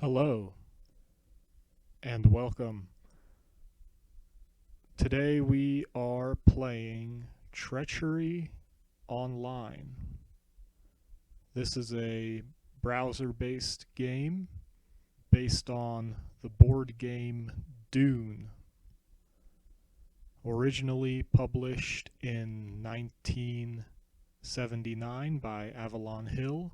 Hello and welcome. Today we are playing Treachery online. This is a browser-based game based on the board game Dune, originally published in 1979 by Avalon Hill.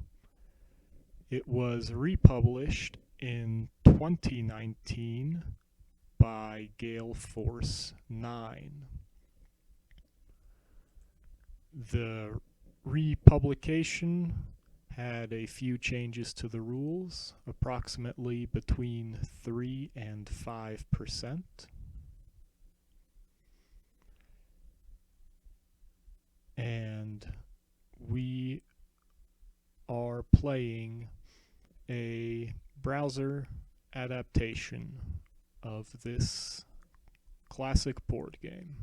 It was republished in 2019 by Gale Force 9. The republication had a few changes to the rules, approximately between 3 and 5%. And we are playing a browser adaptation of this classic board game.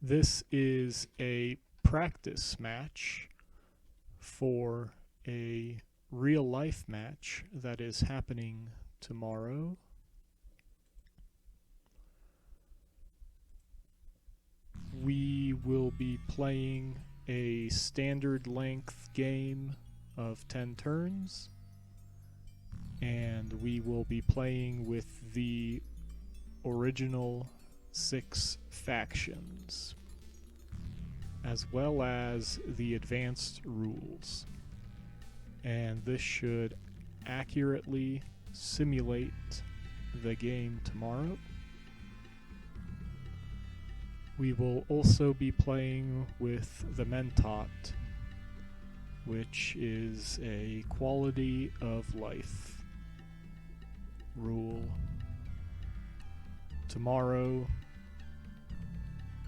This is a practice match for a real-life match that is happening tomorrow. We will be playing a standard length game of 10 turns, and we will be playing with the original 6 factions, as well as the advanced rules. And this should accurately simulate the game tomorrow. We will also be playing with the Mentat, which is a quality of life rule. Tomorrow,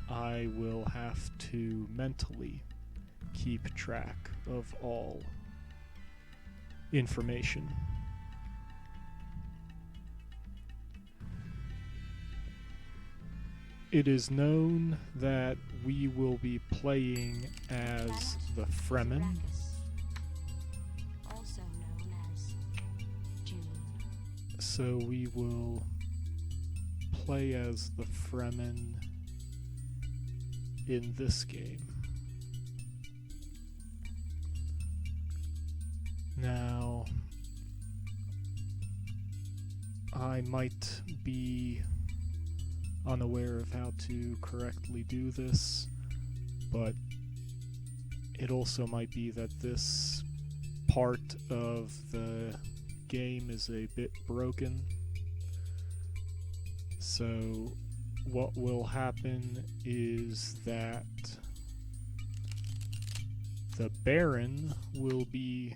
I will have to mentally keep track of all information. It is known that we will be playing as the Fremen. Also known as June. So we will play as the Fremen in this game. Now, I might be unaware of how to correctly do this, but it also might be that this part of the game is a bit broken. So what will happen is that the Baron will be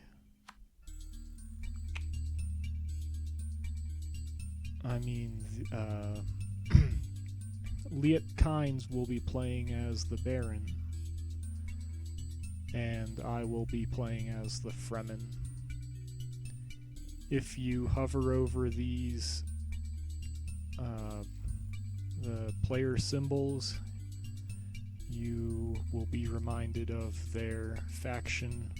Liet Kynes will be playing as the Baron, and I will be playing as the Fremen. If you hover over these the player symbols, you will be reminded of their faction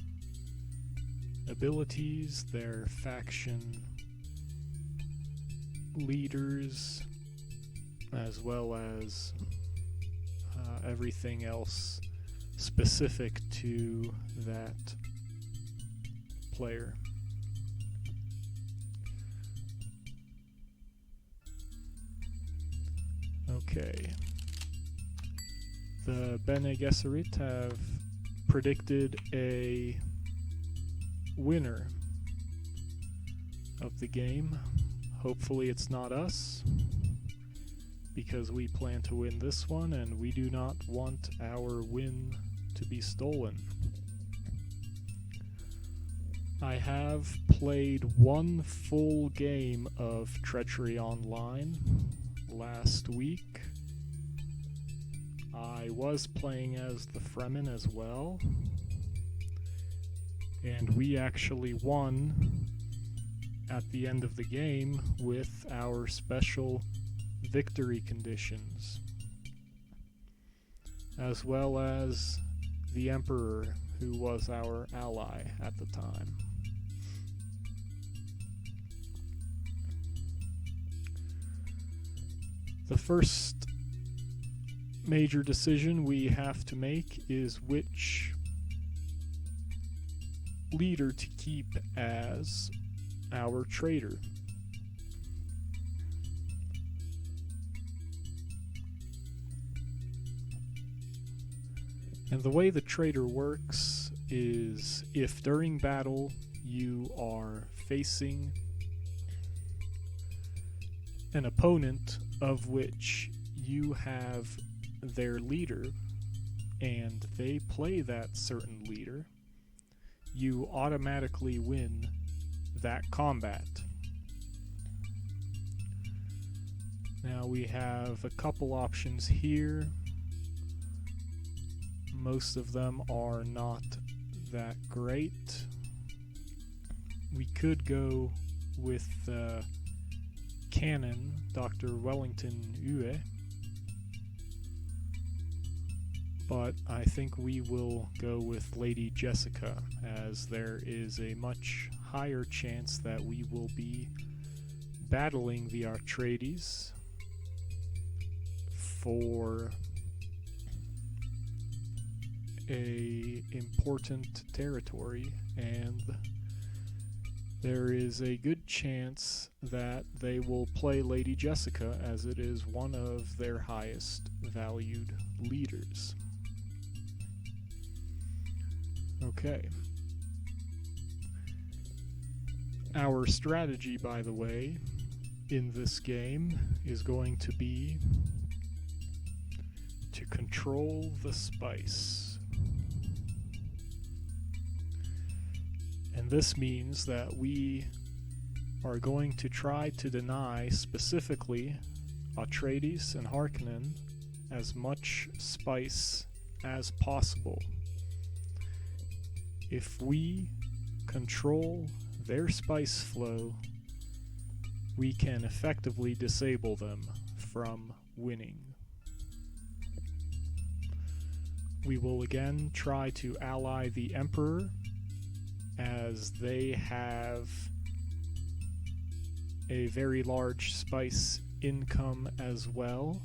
abilities, their faction leaders, as well as everything else specific to that player. Okay. The Bene Gesserit have predicted a winner of the game. Hopefully it's not us, because we plan to win this one and we do not want our win to be stolen. I have played one full game of Treachery Online last week. I was playing as the Fremen as well, and we actually won at the end of the game with our special victory conditions, as well as the Emperor, who was our ally at the time. The first major decision we have to make is which leader to keep as our trader. And the way the trader works is if during battle you are facing an opponent of which you have their leader and they play that certain leader, you automatically win that combat. Now we have a couple options here. Most of them are not that great. We could go with Canon, Dr. Wellington Ue, but I think we will go with Lady Jessica, as there is a much higher chance that we will be battling the Atreides for a important territory, and there is a good chance that they will play Lady Jessica, as it is one of their highest valued leaders. Okay. Our strategy, by the way, in this game is going to be to control the spice. And this means that we are going to try to deny specifically Atreides and Harkonnen as much spice as possible. If we control their spice flow, we can effectively disable them from winning. We will again try to ally the Emperor, as they have a very large spice income as well,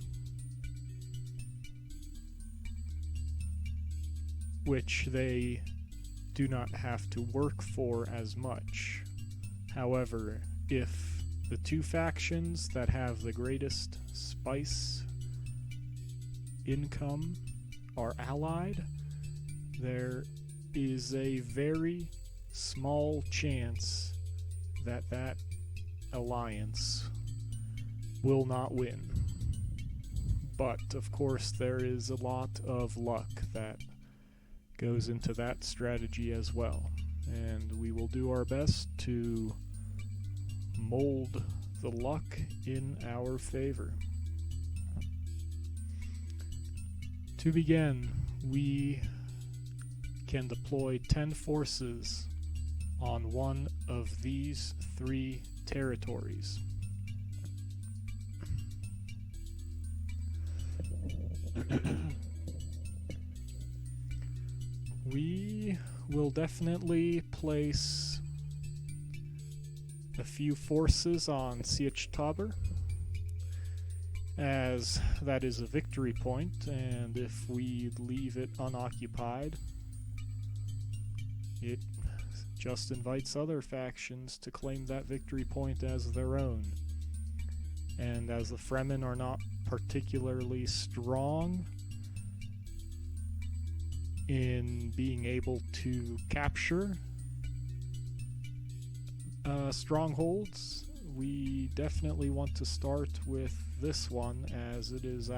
which they do not have to work for as much. However, if the two factions that have the greatest spice income are allied, there is a very small chance that that alliance will not win. But of course there is a lot of luck that goes into that strategy as well, and we will do our best to mold the luck in our favor. To begin, we can deploy 10 forces on one of these 3 territories. We will definitely place a few forces on Siege-Taber, as that is a victory point, and if we leave it unoccupied, it just invites other factions to claim that victory point as their own. And as the Fremen are not particularly strong in being able to capture strongholds, we definitely want to start with this one, as it is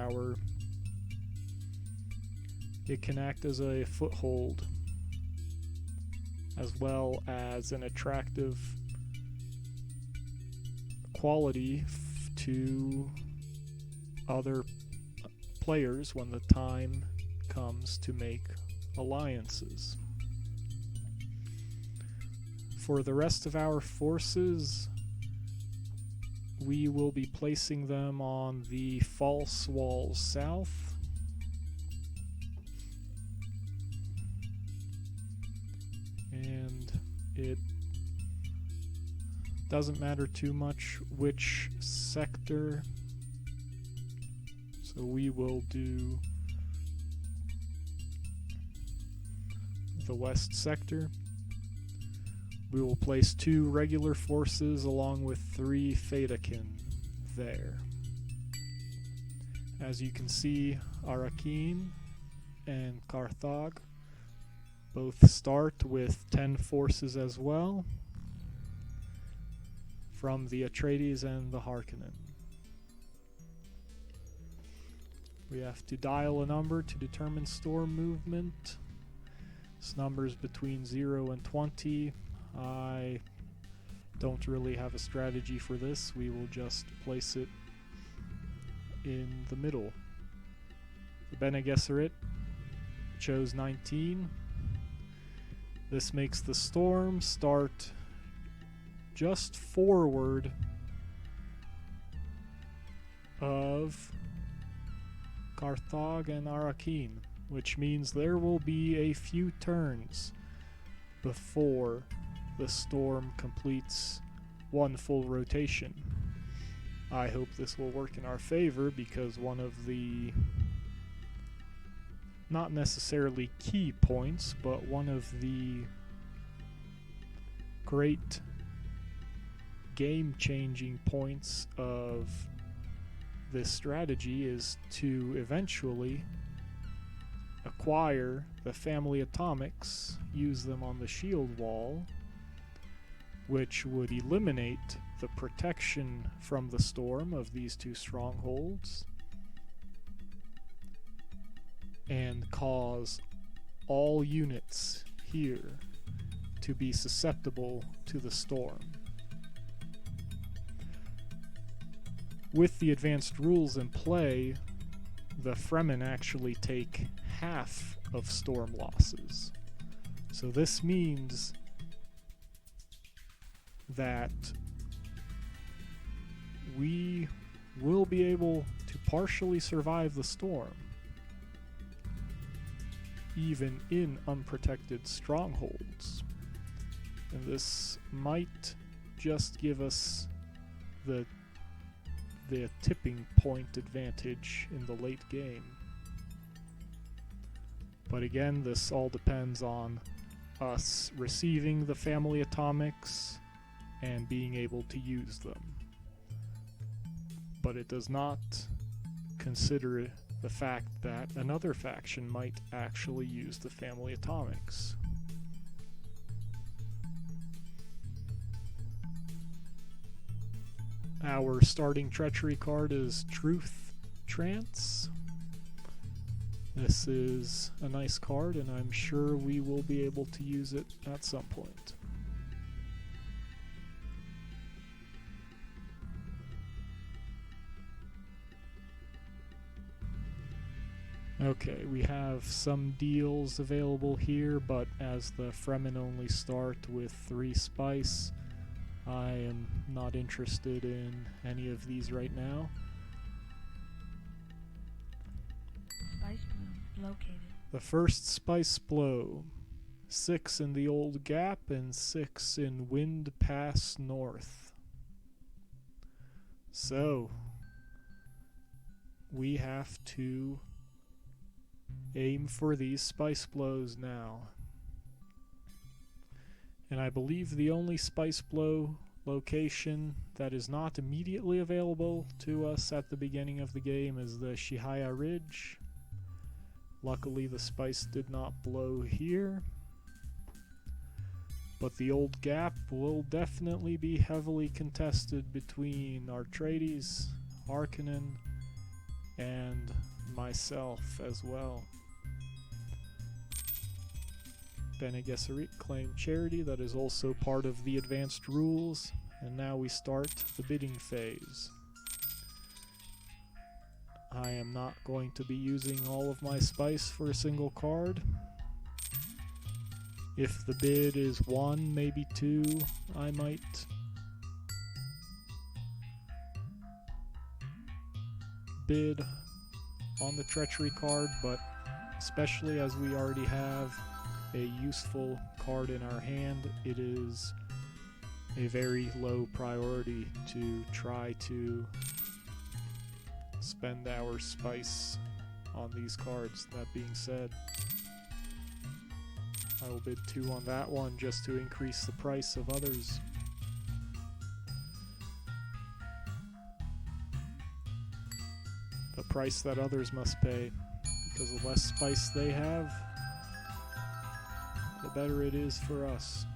it can act as a foothold as well as an attractive quality to other players when the time comes to make alliances. For the rest of our forces, we will be placing them on the false walls south, and it doesn't matter too much which sector So we will do the west sector. We will place 2 regular forces along with 3 Thetakin there. As you can see, Arakin and Carthage both start with 10 forces as well from the Atreides and the Harkonnen. We have to dial a number to determine storm movement. This number is between 0 and 20. I don't really have a strategy for this. We will just place it in the middle. The Bene Gesserit chose 19. This makes the storm start just forward of Carthage and Arakin, which means there will be a few turns before the storm completes 1 full rotation. I hope this will work in our favor, because one of the, not necessarily key points, but one of the great game-changing points of this strategy is to eventually acquire the family atomics, use them on the shield wall, which would eliminate the protection from the storm of these 2 strongholds and cause all units here to be susceptible to the storm. With the advanced rules in play, the Fremen actually take half of storm losses. So this means that we will be able to partially survive the storm, even in unprotected strongholds. And this might just give us the tipping point advantage in the late game. But again, this all depends on us receiving the family atomics and being able to use them. But it does not consider the fact that another faction might actually use the family atomics. Our starting treachery card is Truth Trance. This is a nice card, and I'm sure we will be able to use it at some point. Okay, we have some deals available here, but as the Fremen only start with 3 spice, I am not interested in any of these right now. Spice bloom located. The first spice blow, 6 in the Old Gap and 6 in Wind Pass North. So, we have to aim for these spice blows now. And I believe the only spice blow location that is not immediately available to us at the beginning of the game is the Shihaya Ridge. Luckily the spice did not blow here. But the Old Gap will definitely be heavily contested between Atreides, Harkonnen, and myself as well. Bene Gesserit claim charity, that is also part of the advanced rules, and now we start the bidding phase. I am not going to be using all of my spice for a single card. If the bid is 1, maybe 2, I might bid on the treachery card, but especially as we already have a useful card in our hand, it is a very low priority to try to spend our spice on these cards. That being said, I will bid 2 on that one just to increase the price of others. The price that others must pay, because the less spice they have, the better it is for us.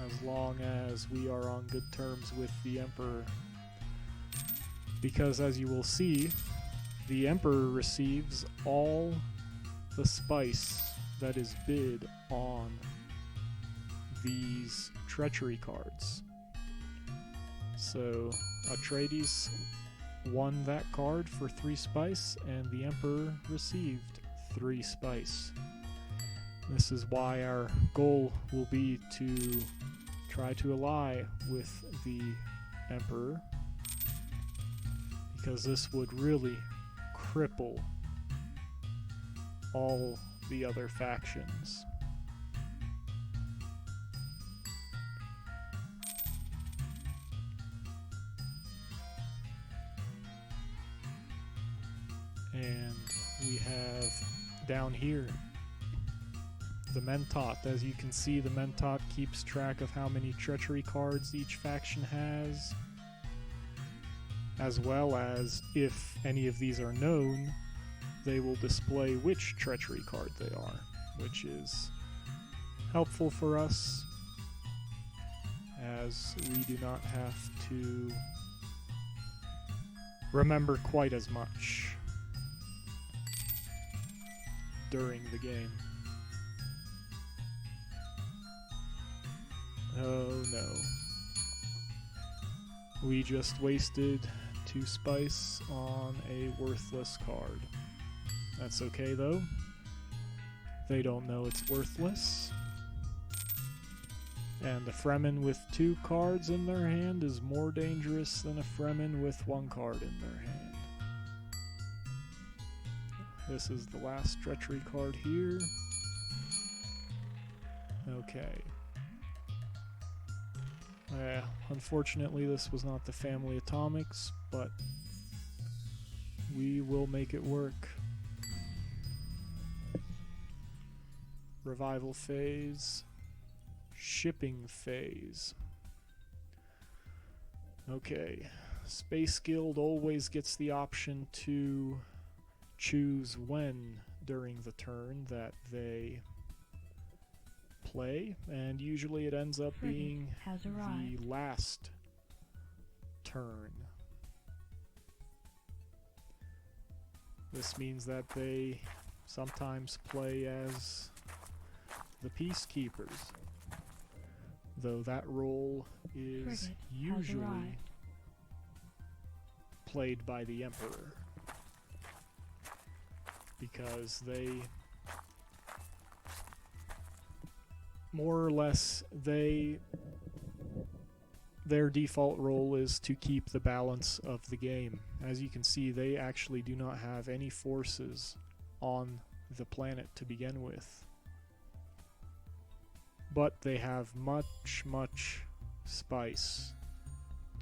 As long as we are on good terms with the Emperor. Because as you will see, the Emperor receives all the spice that is bid on these treachery cards. So Atreides won that card for 3 spice, and the Emperor received 3 spice. This is why our goal will be to try to ally with the Emperor, because this would really cripple all the other factions. And we have down here the Mentat. As you can see, the Mentat keeps track of how many treachery cards each faction has, as well as if any of these are known, they will display which treachery card they are, which is helpful for us, as we do not have to remember quite as much during the game. Oh no. We just wasted 2 spice on a worthless card. That's okay though. They don't know it's worthless. And a Fremen with 2 cards in their hand is more dangerous than a Fremen with 1 card in their hand. This is the last treachery card here. Okay. Unfortunately, this was not the family atomics, but we will make it work. Revival phase. Shipping phase. Okay. Space Guild always gets the option to choose when during the turn that they play, and usually it ends up being the last turn. This means that they sometimes play as the Peacekeepers, though that role is usually played by the Emperor, because they more or less, their default role is to keep the balance of the game. As you can see, they actually do not have any forces on the planet to begin with. But they have much spice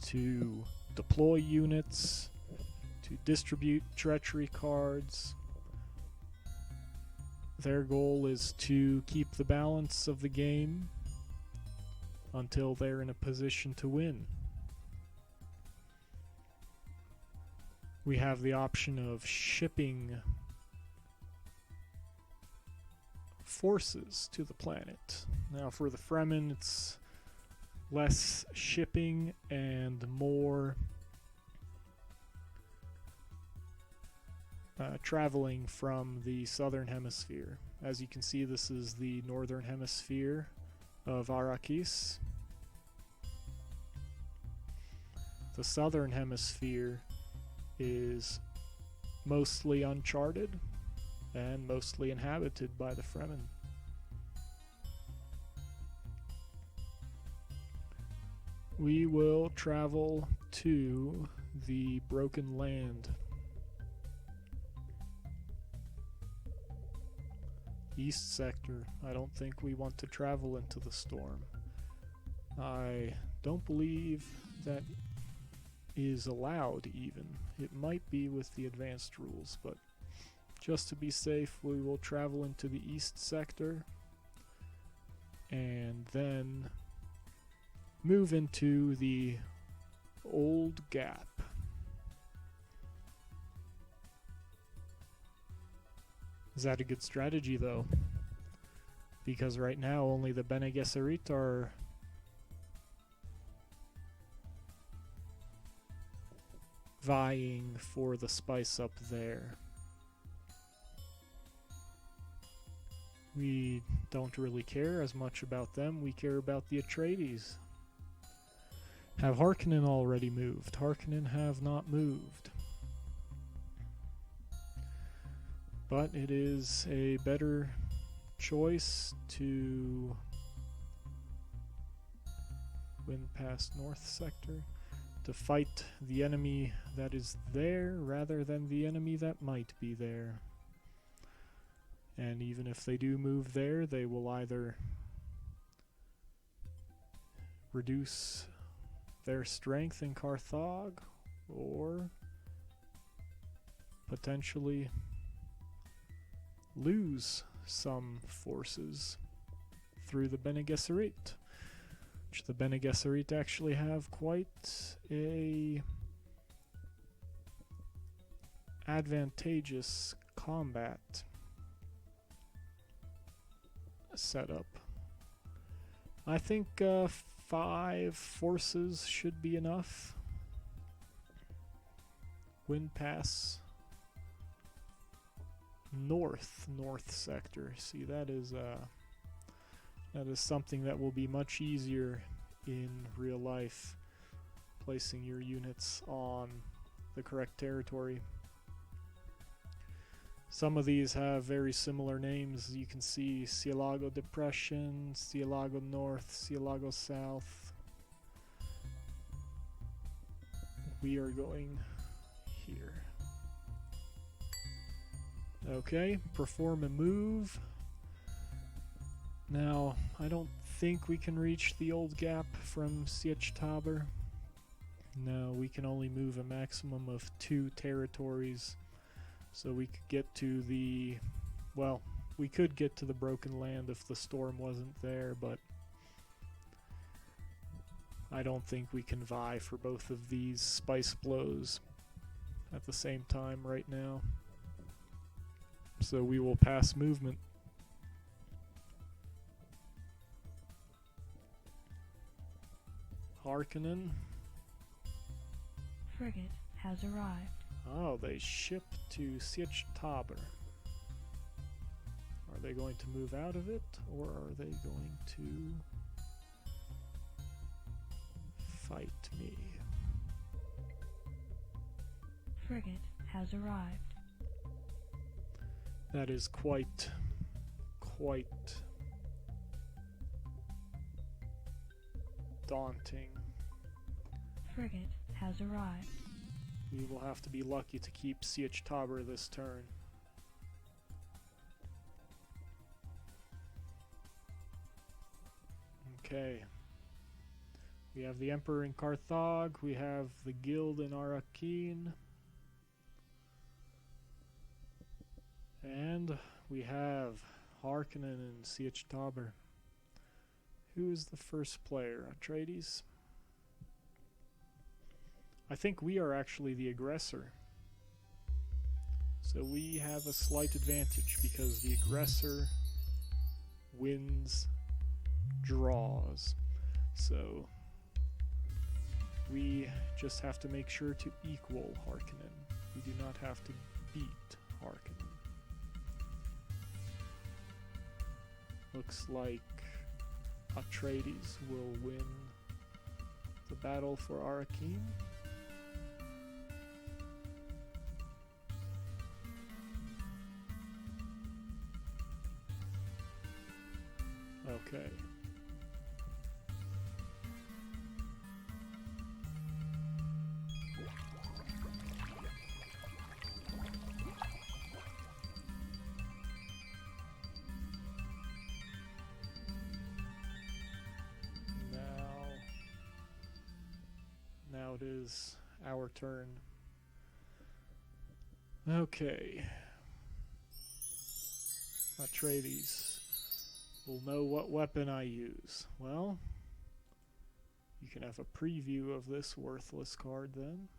to deploy units, to distribute treachery cards. Their goal is to keep the balance of the game until they're in a position to win. We have the option of shipping forces to the planet. Now for the Fremen, it's less shipping and more traveling from the southern hemisphere. As you can see, this is the northern hemisphere of Arrakis. The southern hemisphere is mostly uncharted and mostly inhabited by the Fremen. We will travel to the Broken Land. East sector. I don't think we want to travel into the storm. I don't believe that is allowed even. It might be with the advanced rules, but just to be safe, we will travel into the east sector and then move into the old gap. Is that a good strategy though? Because right now only the Bene Gesserit are vying for the spice up there. We don't really care as much about them, we care about the Atreides. Have Harkonnen already moved? Harkonnen have not moved. But it is a better choice to win past North Sector, to fight the enemy that is there rather than the enemy that might be there. And even if they do move there, they will either reduce their strength in Carthage or potentially lose some forces through the Bene Gesserit, which the Bene Gesserit actually have quite a advantageous combat setup. I think 5 forces should be enough. Wind pass north sector. See, that is something that will be much easier in real life, placing your units on the correct territory. Some of these have very similar names. You can see Cielago Depression, Cielago North, Cielago South. We are going here. Okay, perform a move. Now, I don't think we can reach the old gap from Sietch Tabor. No, we can only move a maximum of 2 territories. So we could get to the, well, we could get to the Broken Land if the storm wasn't there, but I don't think we can vie for both of these spice blows at the same time right now. So we will pass movement. Harkonnen. Frigate has arrived. Oh, they ship to Sietch Tabor. Are they going to move out of it, or are they going to fight me? Frigate has arrived. That is quite daunting. Frigate has arrived. We will have to be lucky to keep Sietch Tabor this turn. Okay. We have the Emperor in Carthage. We have the Guild in Arrakeen. And we have Harkonnen and Sietch Tabor. Who is the first player? Atreides? I think we are actually the aggressor. So we have a slight advantage because the aggressor wins draws. So we just have to make sure to equal Harkonnen. We do not have to beat Harkonnen. Looks like Atreides will win the battle for Arrakeen. Okay. Now it is our turn. Okay. Atreides will know what weapon I use. Well, you can have a preview of this worthless card then,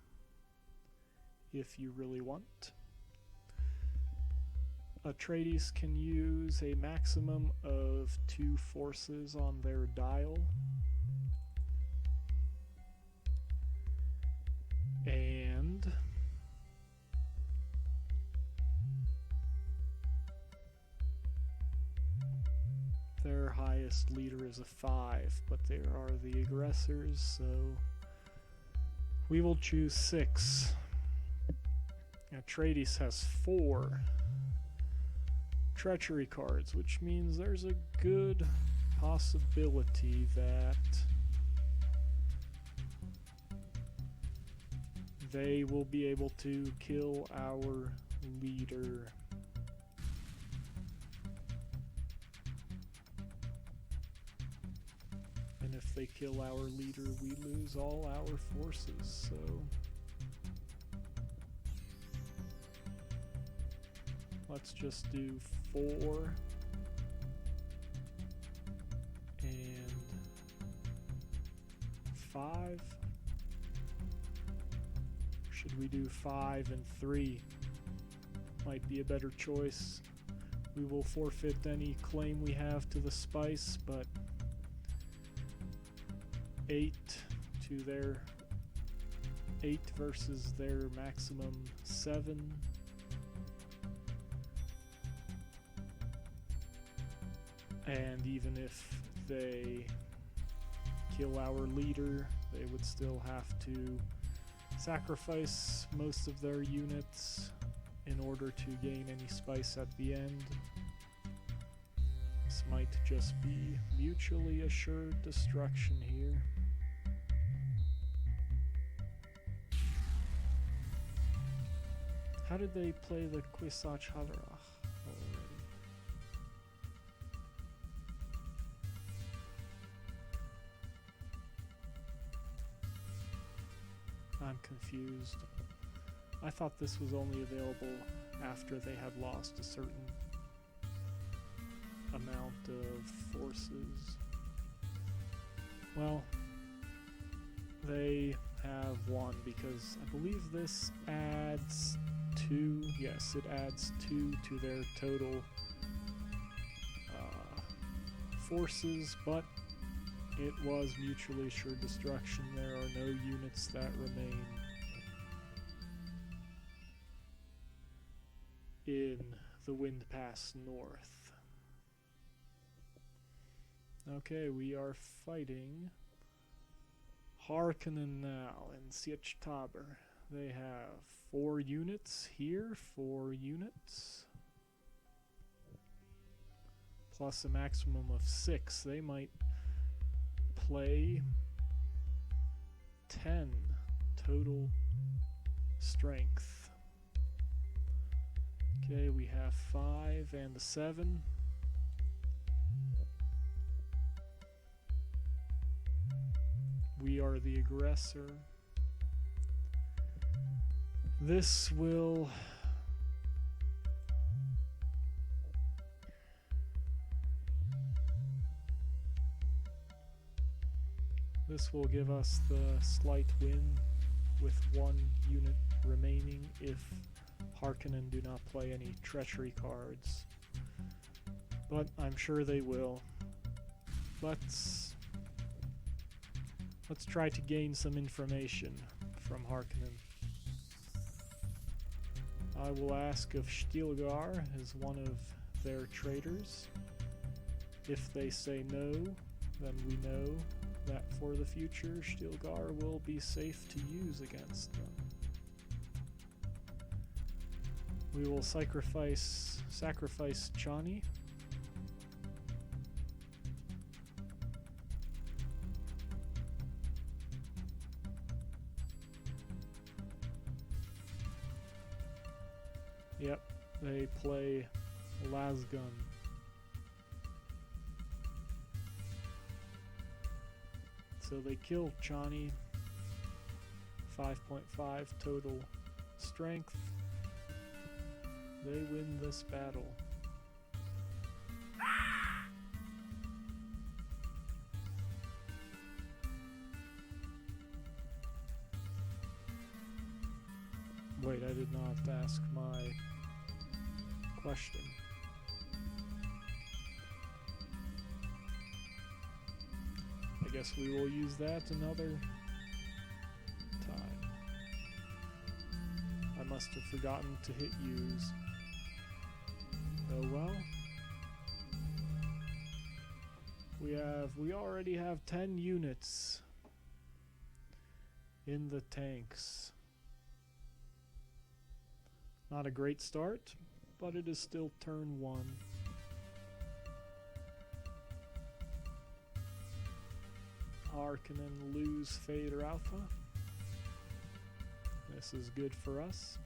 if you really want. Atreides can use a maximum of 2 forces on their dial. And their highest leader is a 5, but they are the aggressors, so we will choose 6. Atreides has 4 treachery cards, which means there's a good possibility that they will be able to kill our leader. And if they kill our leader, we lose all our forces, so let's just do 4 and 5. Should we do 5 and 3? Might be a better choice. We will forfeit any claim we have to the spice, but 8 to their 8 versus their maximum 7. And even if they kill our leader, they would still have to sacrifice most of their units in order to gain any spice at the end. This might just be mutually assured destruction here. How did they play the Kwisatz Haderach already? I'm confused. I thought this was only available after they had lost a certain amount of forces. Well, they have won because I believe this adds 2. Yes, it adds 2 to their total forces, but it was mutually assured destruction. There are no units that remain in the Wind Pass North. Okay, we are fighting Harkonnen now in Sietch Tabor. They have 4 units here, 4 units, plus a maximum of 6. They might play 10 total strength. Okay, we have 5 and a 7. We are the aggressor. This will give us the slight win with 1 unit remaining if Harkonnen do not play any treachery cards. But I'm sure they will. Let's try to gain some information from Harkonnen. I will ask if Stilgar is one of their traitors. If they say no, then we know that for the future Stilgar will be safe to use against them. We will sacrifice Chani. Yep, they play Lasgun. So they kill Chani 5.5 total strength. They win this battle. Wait, I did not ask my question. I guess we will use that another time. I must have forgotten to hit use. Oh well. We already have 10 units in the tanks. Not a great start, but it is still turn 1. Harkonnen lose Fader Alpha. This is good for us.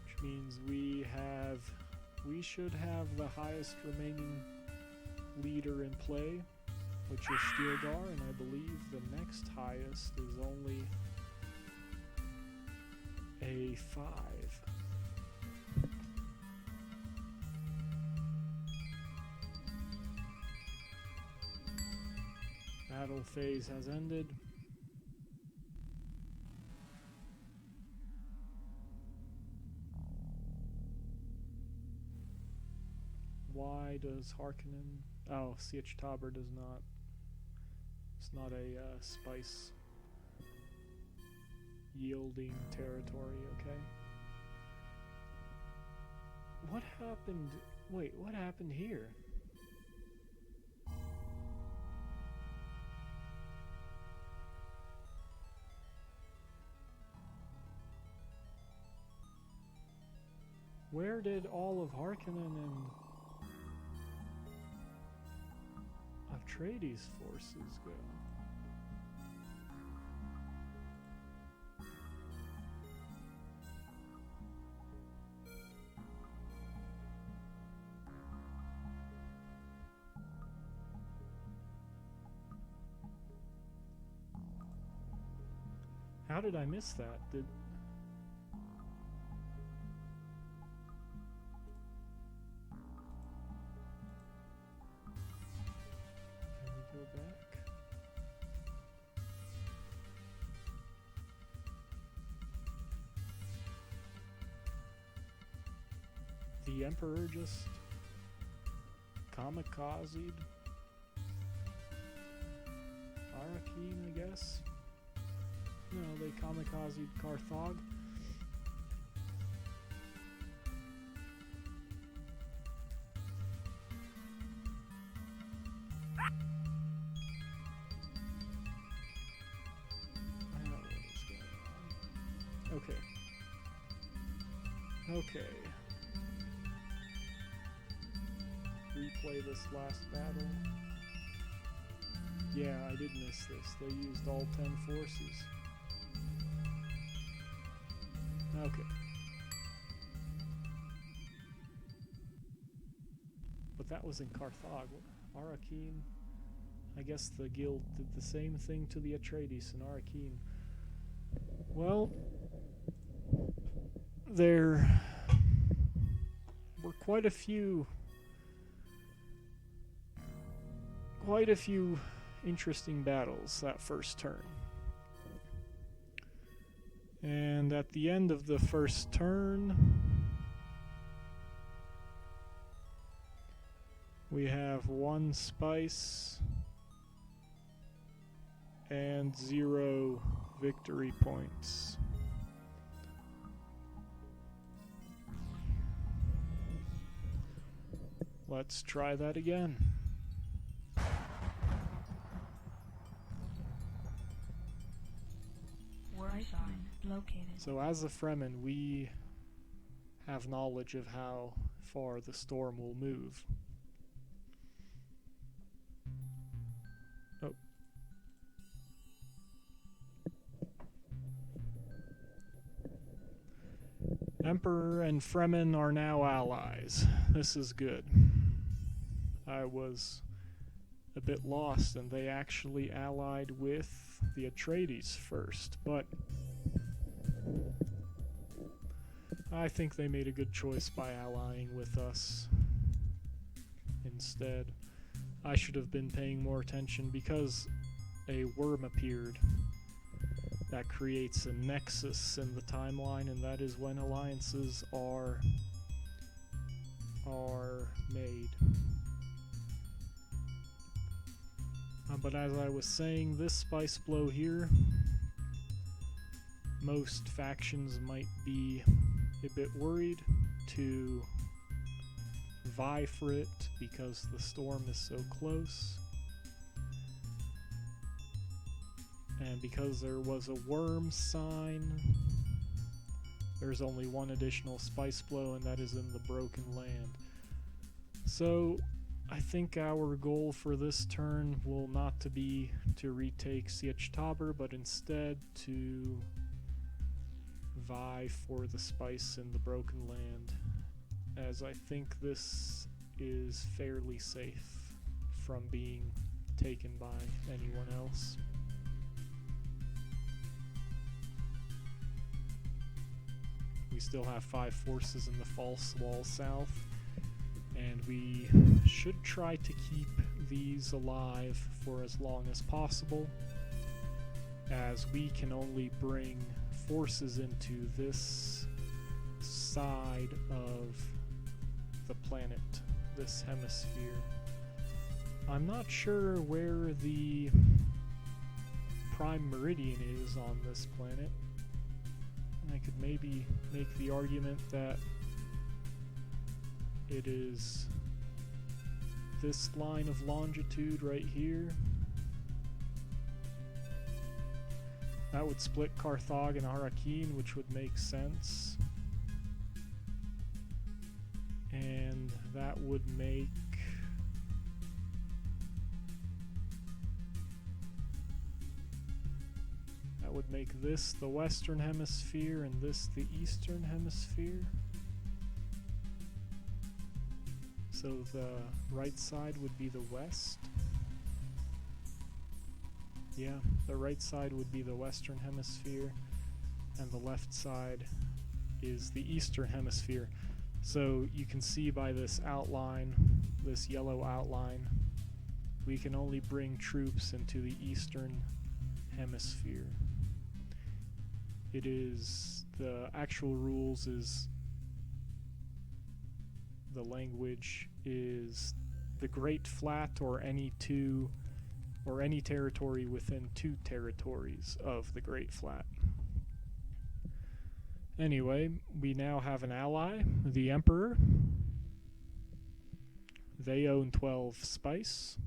Which means we should have the highest remaining leader in play, which is Stilgar, and I believe the next highest is only a 5. Battle phase has ended. Why does Harkonnen... Oh, Sietch Tabor does not... It's not a spice yielding territory, okay? What happened... Wait, what happened here? Where did all of Harkonnen and Atreides' forces go? How did I miss that? Can we go back? The Emperor just kamikazed Arakeen, I guess? No, they kamikazed Carthage. What is going on? Okay. Okay. Replay this last battle. Yeah, I did miss this. They used all 10 forces. Okay. But that was in Carthage. Arakeen, I guess the guild did the same thing to the Atreides in Arakeen. Well, there were quite a few interesting battles that first turn. And at the end of the first turn, we have 1 spice and 0 victory points. Let's try that again. Located. So as a Fremen, we have knowledge of how far the storm will move. Oh. Emperor and Fremen are now allies. This is good. I was a bit lost, and they actually allied with the Atreides first, but I think they made a good choice by allying with us instead. I should have been paying more attention because a worm appeared that creates a nexus in the timeline, and that is when alliances are made. But as I was saying, this spice blow here, most factions might be a bit worried to vie for it because the storm is so close. And because there was a worm sign, there's only one additional spice blow, and that is in the Broken Land. So I think our goal for this turn will not to be to retake Sietch Tabor, but instead to vie for the spice in the Broken Land, as I think this is fairly safe from being taken by anyone else. We still have 5 forces in the False Wall South, and we should try to keep these alive for as long as possible, as we can only bring forces into this side of the planet, this hemisphere. I'm not sure where the prime meridian is on this planet. I could maybe make the argument that it is this line of longitude right here. That would split Carthage and Arakin, which would make sense. And that would make this the Western Hemisphere and this the Eastern Hemisphere. So the right side would be the West. Yeah, the right side would be the Western Hemisphere, and the left side is the Eastern Hemisphere. So you can see by this outline, this yellow outline, we can only bring troops into the Eastern Hemisphere. It is, the actual rules is, the language is the Great Flat, or any territory within 2 territories of the Great Flat. Anyway, we now have an ally, the Emperor. They own 12 spice.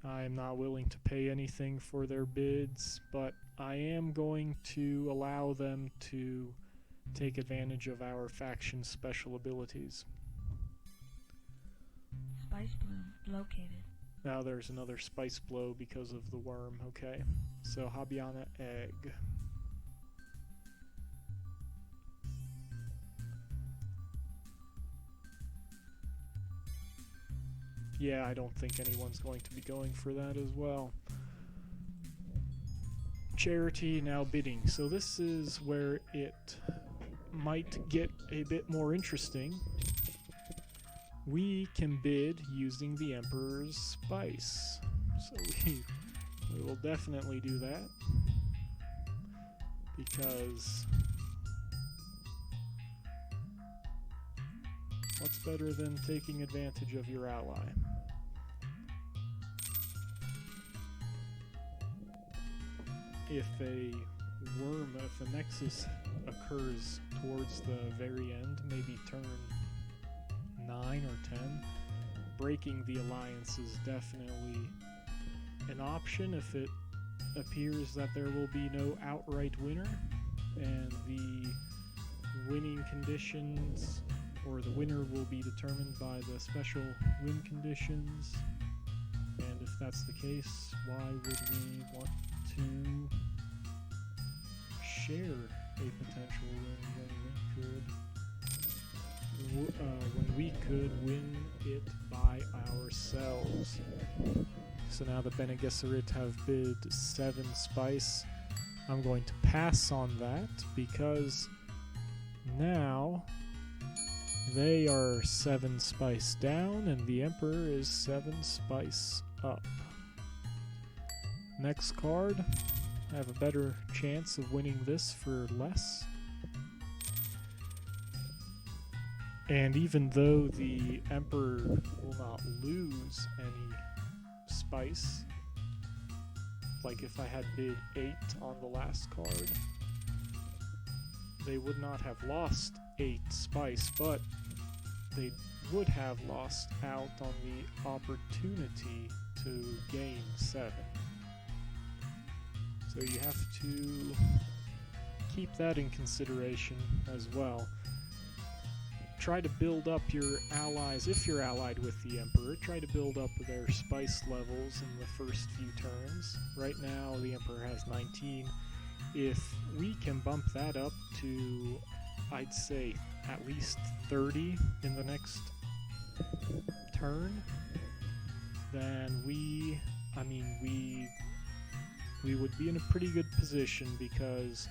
I am not willing to pay anything for their bids, but I am going to allow them to take advantage of our faction's special abilities. Spice bloom located. Now there's another spice blow because of the worm, okay. So Habiana egg. Yeah, I don't think anyone's going to be going for that as well. Charity now bidding. So this is where it might get a bit more interesting. We can bid using the Emperor's spice. So we will definitely do that, because what's better than taking advantage of your ally? If a nexus occurs towards the very end, maybe turn 9 or 10, breaking the alliance is definitely an option if it appears that there will be no outright winner, and the winning conditions, or the winner will be determined by the special win conditions. And if that's the case, why would we want to share a potential win when we could when we could win it by ourselves. So now the Bene Gesserit have bid 7 spice. I'm going to pass on that because now they are 7 spice down and the Emperor is 7 spice up. Next card, I have a better chance of winning this for less. And even though the Emperor will not lose any spice, like if I had bid 8 on the last card, they would not have lost 8 spice, but they would have lost out on the opportunity to gain 7. So you have to keep that in consideration as well. Try to build up your allies, if you're allied with the Emperor, try to build up their spice levels in the first few turns. Right now the Emperor has 19. If we can bump that up to, I'd say, at least 30 in the next turn, then we would be in a pretty good position because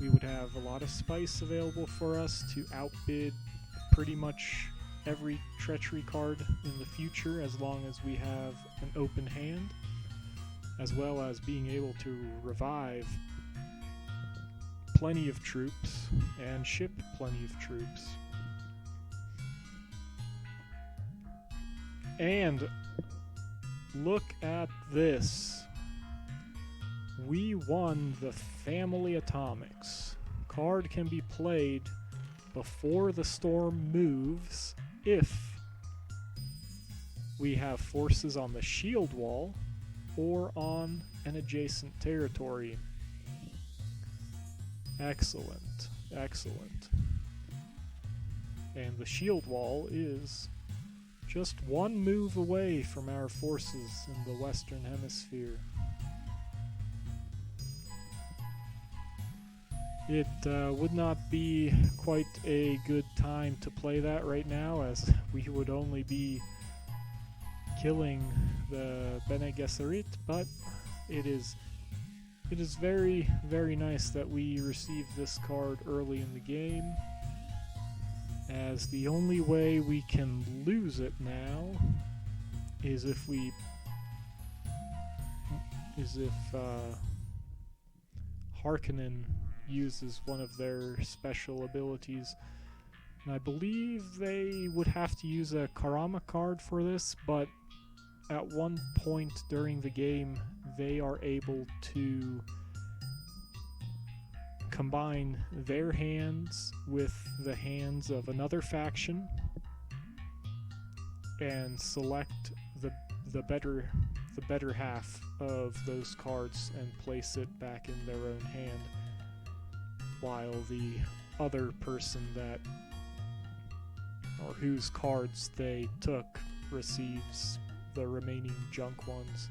we would have a lot of spice available for us to outbid pretty much every treachery card in the future, as long as we have an open hand, as well as being able to revive plenty of troops and ship plenty of troops. And look at this. We won the Family Atomics. Card can be played before the storm moves if we have forces on the shield wall or on an adjacent territory. Excellent, excellent. And the shield wall is just 1 move away from our forces in the Western Hemisphere. It would not be quite a good time to play that right now, as we would only be killing the Bene Gesserit, but it is very, very nice that we received this card early in the game, as the only way we can lose it now is if Harkonnen uses one of their special abilities. And I believe they would have to use a Karama card for this, but at one point during the game they are able to combine their hands with the hands of another faction and select the better half of those cards and place it back in their own hand, while the other person whose cards they took receives the remaining junk ones.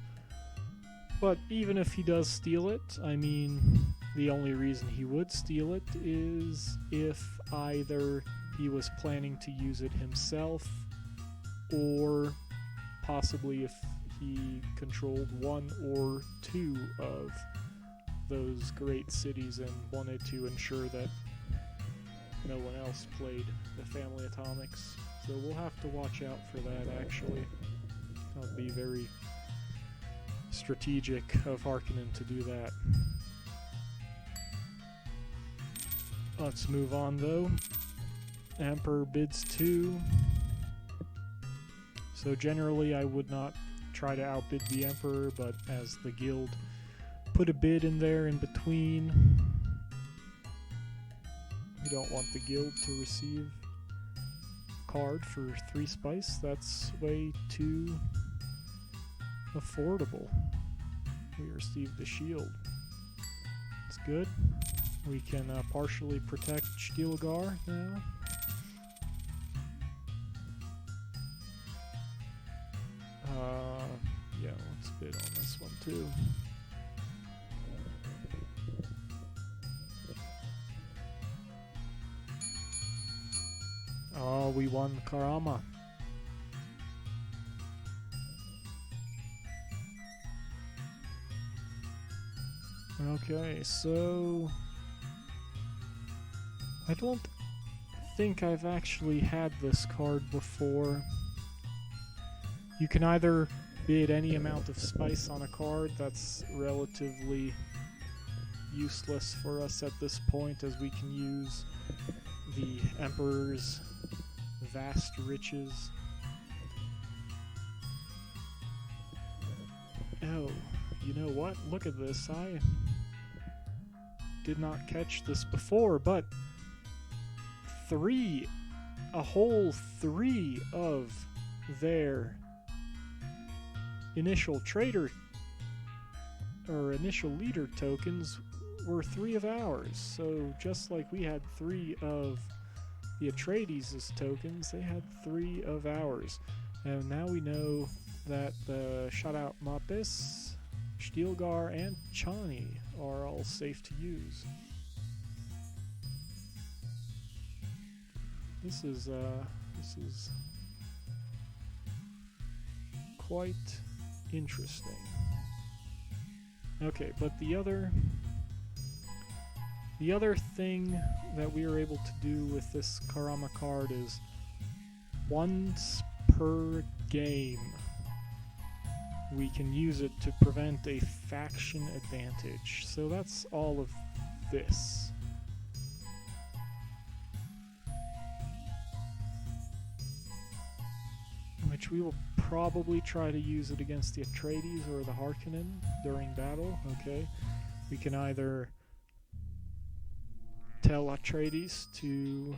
But even if he does steal it, I mean, the only reason he would steal it is if either he was planning to use it himself, or possibly if he controlled 1 or 2 of those great cities and wanted to ensure that no one else played the Family Atomics. So we'll have to watch out for that, actually. That would be very strategic of Harkonnen to do that. Let's move on, though. Emperor bids 2. So generally I would not try to outbid the Emperor, but as the guild put a bid in there in between, we don't want the guild to receive a card for 3 spice. That's way too affordable. We received the shield. It's good. We can partially protect Stilgar now. Yeah, let's bid on this one too. we won Karama. Okay, so I don't think I've actually had this card before. You can either bid any amount of spice on a card. That's relatively useless for us at this point, as we can use the Emperor's vast riches. Oh, you know what? Look at this. I did not catch this before, but a whole three of their initial trader or initial leader tokens were 3 of ours. So just like we had 3 of the Atreides' tokens, they had 3 of ours. And now we know that the Shutout Mapis, Stilgar, and Chani are all safe to use. This is quite interesting. Okay, but the other thing that we are able to do with this Karama card is once per game we can use it to prevent a faction advantage. So that's all of this. Which we will probably try to use it against the Atreides or the Harkonnen during battle. Okay, we can either tell Atreides to